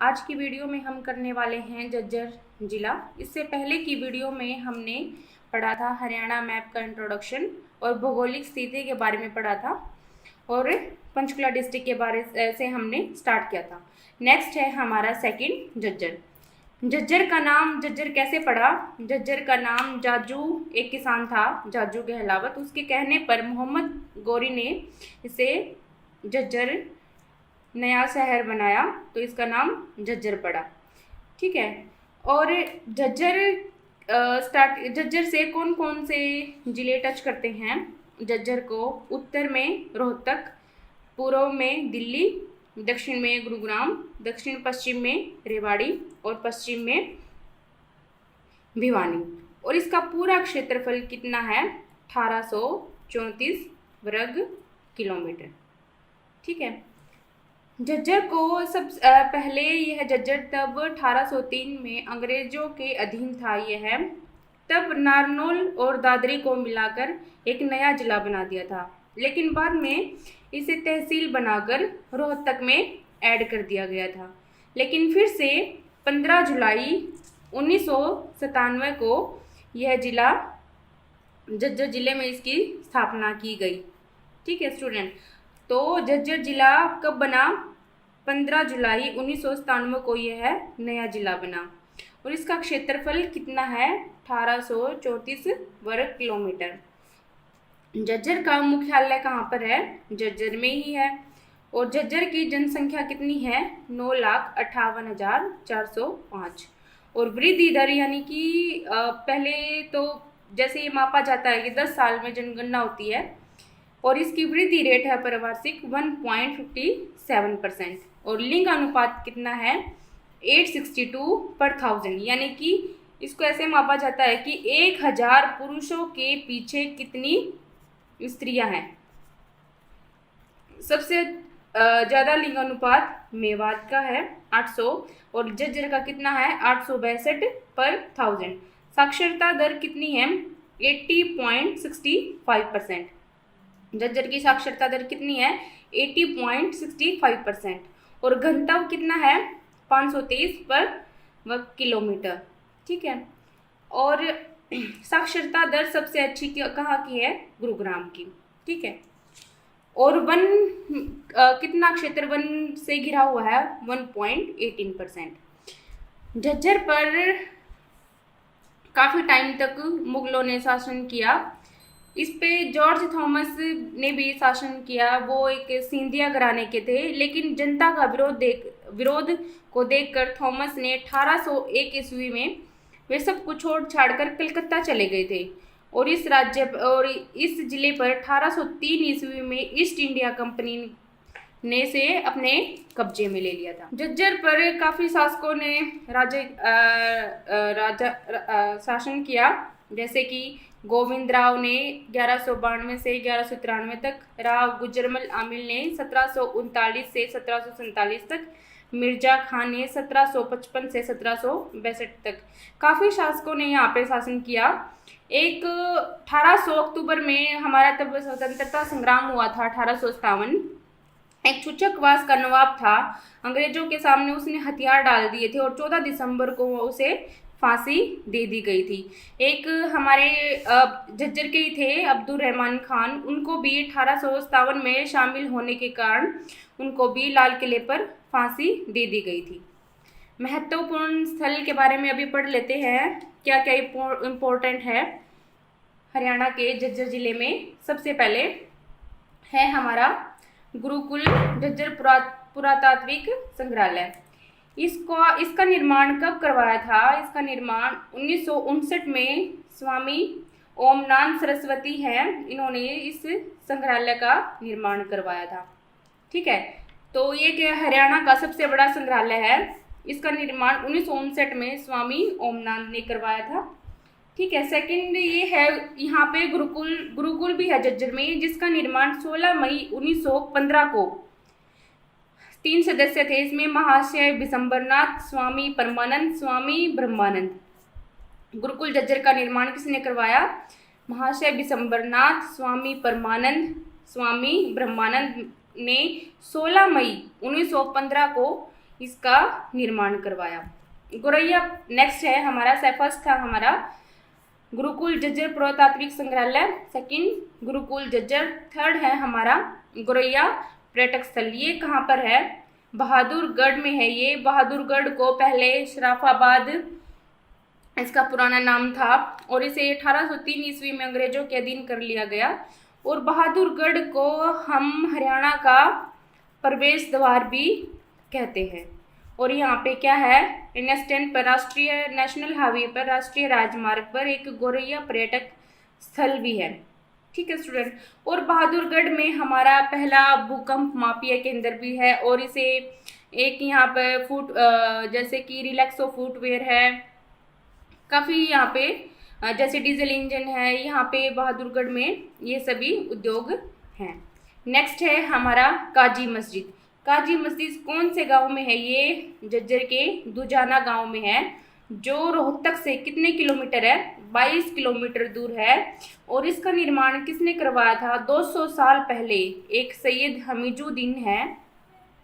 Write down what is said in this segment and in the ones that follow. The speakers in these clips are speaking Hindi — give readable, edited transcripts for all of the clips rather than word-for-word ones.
आज की वीडियो में हम करने वाले हैं झज्जर जिला। इससे पहले की वीडियो में हमने पढ़ा था हरियाणा मैप का इंट्रोडक्शन और भौगोलिक स्थिति के बारे में पढ़ा था और पंचकुला डिस्ट्रिक्ट के बारे से हमने स्टार्ट किया था। नेक्स्ट है हमारा सेकंड झज्जर। झज्जर का नाम झज्जर कैसे पड़ा? झज्जर का नाम जाजू एक किसान था, जाजू गहलावत, उसके कहने पर मोहम्मद गौरी ने इसे झज्जर नया शहर बनाया तो इसका नाम झज्जर पड़ा। ठीक है। और झज्जर से कौन कौन से जिले टच करते हैं? झज्जर को उत्तर में रोहतक, पूर्व में दिल्ली, दक्षिण में गुरुग्राम, दक्षिण पश्चिम में रेवाड़ी और पश्चिम में भिवानी। और इसका पूरा क्षेत्रफल कितना है? 1834 वर्ग किलोमीटर। ठीक है। झज्जर को पहले यह झज्जर तब 1803 में अंग्रेजों के अधीन था। यह तब नारनौल और दादरी को मिलाकर एक नया जिला बना दिया था, लेकिन बाद में इसे तहसील बनाकर रोहतक में ऐड कर दिया गया था। लेकिन फिर से 15 जुलाई 1997 को यह जिला झज्जर जिले में इसकी स्थापना की गई। ठीक है स्टूडेंट। तो झज्जर जिला कब बना? 15 जुलाई 1997 को यह नया जिला बना और इसका क्षेत्रफल कितना है? 1834 वर्ग किलोमीटर। झज्जर का मुख्यालय कहाँ पर है? झज्जर में ही है। और झज्जर की जनसंख्या कितनी है? 9,58,405। और वृद्धि दर यानी कि पहले तो जैसे ये मापा जाता है कि 10 साल में जनगणना होती है और इसकी वृद्धि रेट है परिवार्षिक 1.57%। और लिंग अनुपात कितना है? 862 पर 1000, यानी कि इसको ऐसे मापा जाता है कि 1000 पुरुषों के पीछे कितनी स्त्रियां हैं। सबसे ज़्यादा लिंग अनुपात मेवात का है 800 और झज्जर का कितना है? 862 पर 1000। साक्षरता दर कितनी है? 80.65%। झज्जर की साक्षरता दर कितनी है? 80.65%। और घनत्व कितना है? 523 पर वर्ग किलोमीटर। ठीक है। और साक्षरता दर सबसे अच्छी कहाँ की है? गुरुग्राम की। ठीक है। और वन कितना क्षेत्र वन से घिरा हुआ है? 1.18%। झज्जर पर काफ़ी टाइम तक मुगलों ने शासन किया। इस पे जॉर्ज थॉमस ने भी शासन किया। वो एक सिंधिया घराने के थे, लेकिन जनता का विरोध को देखकर थॉमस ने 1801 ईस्वी में वे सब कुछ छोड़ छाड़कर कलकत्ता चले गए थे और इस जिले पर 1803 ईस्वी में ईस्ट इंडिया कंपनी ने से अपने कब्जे में ले लिया था। झज्जर पर काफ़ी शासकों ने शासन किया, जैसे कि गोविंद राव ने 1192 से 1193 तक, राव गुजरमल आमिल ने 1739 से 1747 तक, मिर्जा खान ने 1755 से 1762 तक। काफ़ी शासकों ने यहाँ पे शासन किया। एक 1800 अक्टूबर में हमारा तब स्वतंत्रता संग्राम हुआ था 1857। एक चुचकवास का नवाब था, अंग्रेजों के सामने उसने हथियार डाल दिए थे और 14 दिसंबर को उसे फांसी दे दी गई थी। एक हमारे झज्जर के ही थे अब्दुल रहमान खान, उनको भी 1857 में शामिल होने के कारण उनको भी लाल किले पर फांसी दे दी गई थी। महत्वपूर्ण स्थल के बारे में अभी पढ़ लेते हैं, क्या क्या इम्पोर्टेंट है हरियाणा के झज्जर जिले में। सबसे पहले है हमारा गुरुकुल झज्जर पुरातात्विक संग्रहालय। इसका निर्माण कब करवाया था? इसका निर्माण 1959 में स्वामी ओमनाथ सरस्वती हैं, इन्होंने इस संग्रहालय का निर्माण करवाया था। ठीक है। तो ये क्या हरियाणा का सबसे बड़ा संग्रहालय है। इसका निर्माण 1959 में स्वामी ओमनाथ ने करवाया था। ठीक है। सेकंड ये है यहाँ पे गुरुकुल भी है झज्जर में, जिसका निर्माण 16 मई 1915 को 3 सदस्य थे। इसमें महाशय विशंबरनाथ, स्वामी परमानंद, स्वामी ब्रह्मानंद। गुरुकुल झज्जर का निर्माण किसने करवाया? महाशय विशंबरनाथ, स्वामी परमानंद, स्वामी ब्रह्मानंद ने 16 मई 1915 को इसका निर्माण करवाया। गोरैया नेक्स्ट है हमारा, फर्स्ट था हमारा गुरुकुल झज्जर पुरातात्विक संग्रहालय, सेकंड गुरुकुल झज्जर, थर्ड है हमारा गोरैया पर्यटक स्थल। ये कहाँ पर है? बहादुरगढ़ में है। ये बहादुरगढ़ को पहले शराफाबाद इसका पुराना नाम था और इसे 1803 ईस्वी में अंग्रेजों के अधीन कर लिया गया। और बहादुरगढ़ को हम हरियाणा का प्रवेश द्वार भी कहते हैं। और यहाँ पे क्या है, इंडस्टैंड पर राष्ट्रीय नेशनल हाईवे पर राष्ट्रीय राजमार्ग पर एक गोरैया पर्यटक स्थल भी है। ठीक है स्टूडेंट। और बहादुरगढ़ में हमारा पहला भूकंप मापीय केंद्र भी है और इसे एक यहाँ पे जैसे कि रिलैक्सो फुटवेयर है, काफ़ी यहाँ पे जैसे डीजल इंजन है, यहाँ पे बहादुरगढ़ में ये सभी उद्योग हैं। नेक्स्ट है हमारा काजी मस्जिद। काजी मस्जिद कौन से गांव में है? ये झज्जर के दुजाना गांव में है, जो रोहतक से कितने किलोमीटर है? 22 किलोमीटर दूर है। और इसका निर्माण किसने करवाया था? 200 साल पहले एक सैयद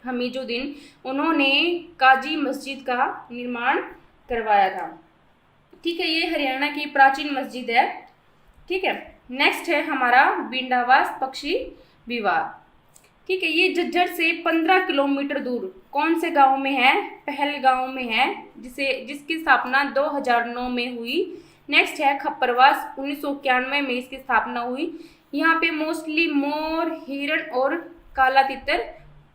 हमीजुद्दीन उन्होंने काजी मस्जिद का निर्माण करवाया था। ठीक है, ये हरियाणा की प्राचीन मस्जिद है। ठीक है, नेक्स्ट है हमारा बिंडावास पक्षी विवार। ठीक है, ये झज्जर से 15 किलोमीटर दूर कौन से गांव में है? पहलगांव में है, जिसकी स्थापना 2009 में हुई। नेक्स्ट है खप्परवास, 1991 में इसकी स्थापना हुई। यहाँ पे मोस्टली मोर, हिरण और काला तितर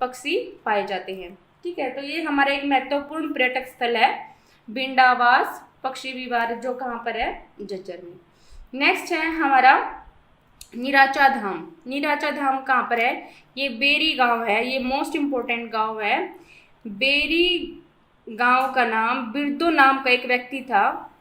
पक्षी पाए जाते हैं। ठीक है, तो ये हमारा एक महत्वपूर्ण पर्यटक स्थल है बिंडावास पक्षी विहार, जो कहाँ पर है? झज्जर में। नेक्स्ट है हमारा निराचा धाम। निराचा धाम कहाँ पर है? ये बेरी गांव है, ये मोस्ट इम्पोर्टेंट गांव है। बेरी गांव का नाम बिरदो नाम का एक व्यक्ति था,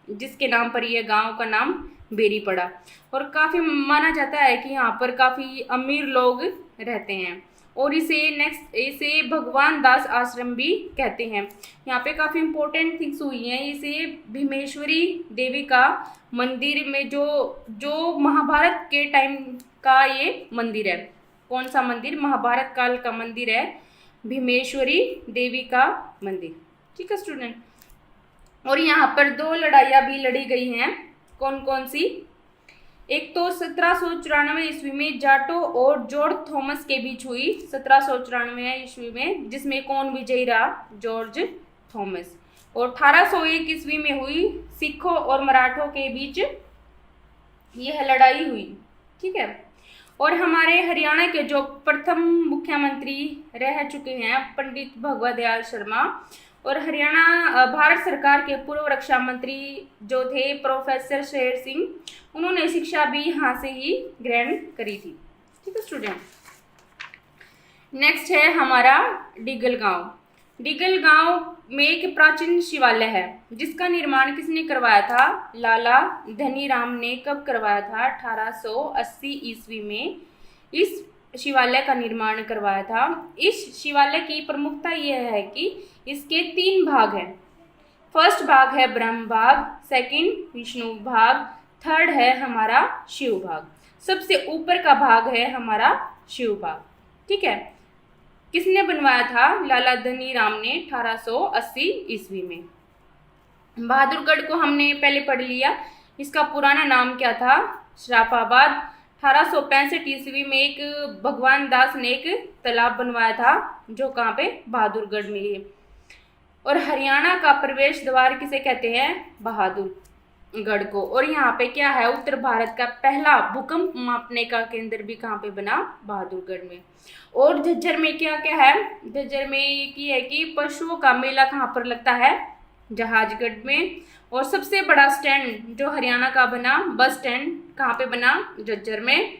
जिसके नाम पर यह गांव का नाम बेरी पड़ा। और काफ़ी माना जाता है कि यहाँ पर काफ़ी अमीर लोग रहते हैं। और इसे भगवान दास आश्रम भी कहते हैं। यहाँ पे काफ़ी इम्पोर्टेंट थिंग्स हुई हैं। इसे भीमेश्वरी देवी का मंदिर में जो महाभारत के टाइम का ये मंदिर है। कौन सा मंदिर? महाभारत काल का मंदिर है, भीमेश्वरी देवी का मंदिर। ठीक है स्टूडेंट। और यहाँ पर 2 लड़ाइयाँ भी लड़ी गई हैं। कौन कौन सी? एक तो 1794 ईस्वी में जाटो और जॉर्ज थॉमस के बीच हुई, 1794 ईस्वी में, जिसमें कौन विजयी रहा? George Thomas. और 1801 ईस्वी में हुई सिखों और मराठों के बीच यह लड़ाई हुई। ठीक है। और हमारे हरियाणा के जो प्रथम मुख्यमंत्री रह चुके हैं पंडित भगवत दयाल शर्मा, और हरियाणा भारत सरकार के पूर्व रक्षा मंत्री जो थे प्रोफेसर शेर सिंह, उन्होंने शिक्षा भी यहाँ से ही ग्रहण करी थी। ठीक है स्टूडेंट। नेक्स्ट है हमारा डिगल गांव। डिगल गांव में एक प्राचीन शिवालय है, जिसका निर्माण किसने करवाया था? लाला धनीराम ने। कब करवाया था? 1880 ईस्वी में इस शिवालय का निर्माण करवाया था। इस शिवालय की प्रमुखता यह है कि इसके 3 भाग हैं। फर्स्ट भाग है ब्रह्म भाग, सेकंड विष्णु भाग, थर्ड है हमारा शिव भाग। सबसे ऊपर का भाग है हमारा शिव भाग। ठीक है। किसने बनवाया था? लाला धनीराम ने 1880 ईस्वी में। बहादुरगढ़ को हमने पहले पढ़ लिया, इसका पुराना नाम क्या था? शराफाबाद। 1865 ईस्वी में एक भगवान दास ने एक तालाब बनवाया था, जो कहाँ पे? बहादुरगढ़ में है। और हरियाणा का प्रवेश द्वार किसे कहते हैं? बहादुरगढ़ को। और यहाँ पे क्या है? उत्तर भारत का पहला भूकंप मापने का केंद्र भी कहाँ पे बना? बहादुरगढ़ में। और झज्जर में क्या क्या है? झज्जर में ये है कि पशुओं का मेला कहाँ पर लगता है? जहाजगढ़ में। और सबसे बड़ा स्टैंड जो हरियाणा का बना, बस स्टैंड, कहाँ पे बना? झज्जर में।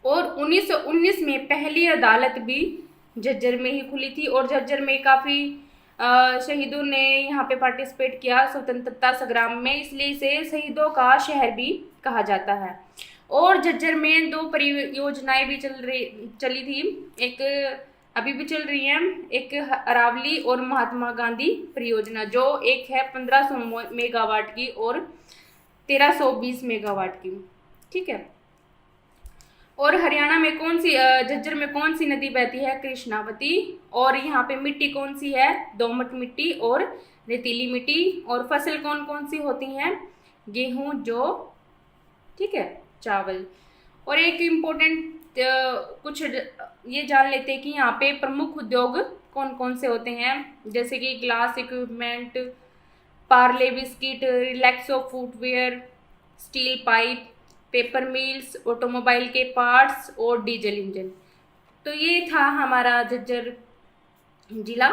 और 1919 में पहली अदालत भी झज्जर में ही खुली थी। और झज्जर में काफ़ी शहीदों ने यहाँ पे पार्टिसिपेट किया स्वतंत्रता संग्राम में, इसलिए इसे शहीदों का शहर भी कहा जाता है। और झज्जर में 2 परियोजनाएं भी चली थी, एक अभी भी चल रही हैं, एक अरावली और महात्मा गांधी परियोजना, जो एक है 1500 मेगावाट की और 1320 मेगावाट की। ठीक है। और हरियाणा में कौन सी झज्जर में कौन सी नदी बहती है? कृष्णावती। और यहाँ पे मिट्टी कौन सी है? दोमट मिट्टी और रेतीली मिट्टी। और फसल कौन कौन सी होती हैं? गेहूं, जौ, ठीक है, चावल। और एक इम्पोर्टेंट कुछ ये जान लेते हैं कि यहाँ पे प्रमुख उद्योग कौन कौन से होते हैं, जैसे कि glass equipment, Parle biscuit, Relaxo footwear, steel pipe, paper mills, automobile के पार्ट्स और डीजल इंजन। तो ये था हमारा झज्जर जिला।